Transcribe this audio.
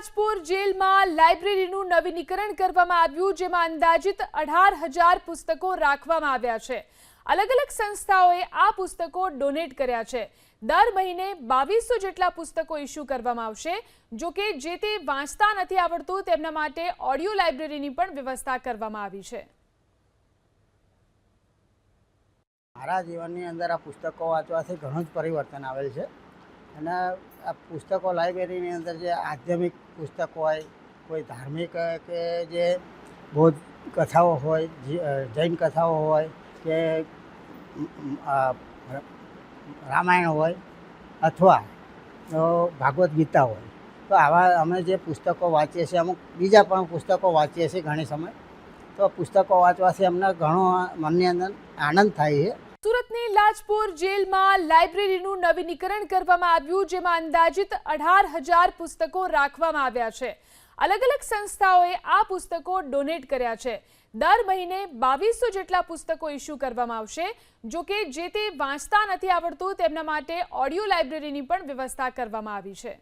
લાજપોર જેલમાં લાઇબ્રેરીનું નવીનીકરણ કરવામાં આવ્યું, જેમાં અંદાજિત 18,000 પુસ્તકો રાખવામાં આવ્યા છે। અલગ અલગ સંસ્થાઓએ આ પુસ્તકો ડોનેટ કર્યા છે। દર મહિને 2200 જેટલા પુસ્તકો ઇસ્યુ કરવામાં આવશે। જો કે જે તે વાંચતા નથી આવડતું તેમના માટે ઓડિયો લાઇબ્રેરીની પણ વ્યવસ્થા કરવામાં આવી છે। મારા જીવનની અંદર આ પુસ્તકો વાંચવાથી ઘણું જ પરિવર્તન આવેલ છે અને આ પુસ્તકો લાઇબ્રેરીની અંદર જે આધ્યાત્મિક પુસ્તકો હોય, કોઈ ધાર્મિક કે જે બૌદ્ધ કથાઓ હોય, જૈન કથાઓ હોય કે રામાયણ હોય અથવા ભાગવત ગીતા હોય, તો આવા અમે જે પુસ્તકો વાંચીએ છીએ, અમુક બીજા પણ પુસ્તકો વાંચીએ છીએ ઘણી સમય, તો પુસ્તકો વાંચવાથી અમને ઘણો મનની અંદર આનંદ થાય છે। સુરતની લાજપોર જેલમાં લાઇબ્રેરીનું નવીનીકરણ કરવામાં આવ્યું, જેમાં અંદાજિત 18,000 પુસ્તકો રાખવામાં આવ્યા છે। અલગ અલગ સંસ્થાઓએ આ પુસ્તકો ડોનેટ કર્યા છે। દર મહિને 2200 જેટલા પુસ્તકો ઇસ્યુ કરવામાં આવશે। જો કે જે તે વાંચતા નથી આવડતું તેમના માટે ઓડિયો લાઇબ્રેરીની પણ વ્યવસ્થા કરવામાં આવી છે।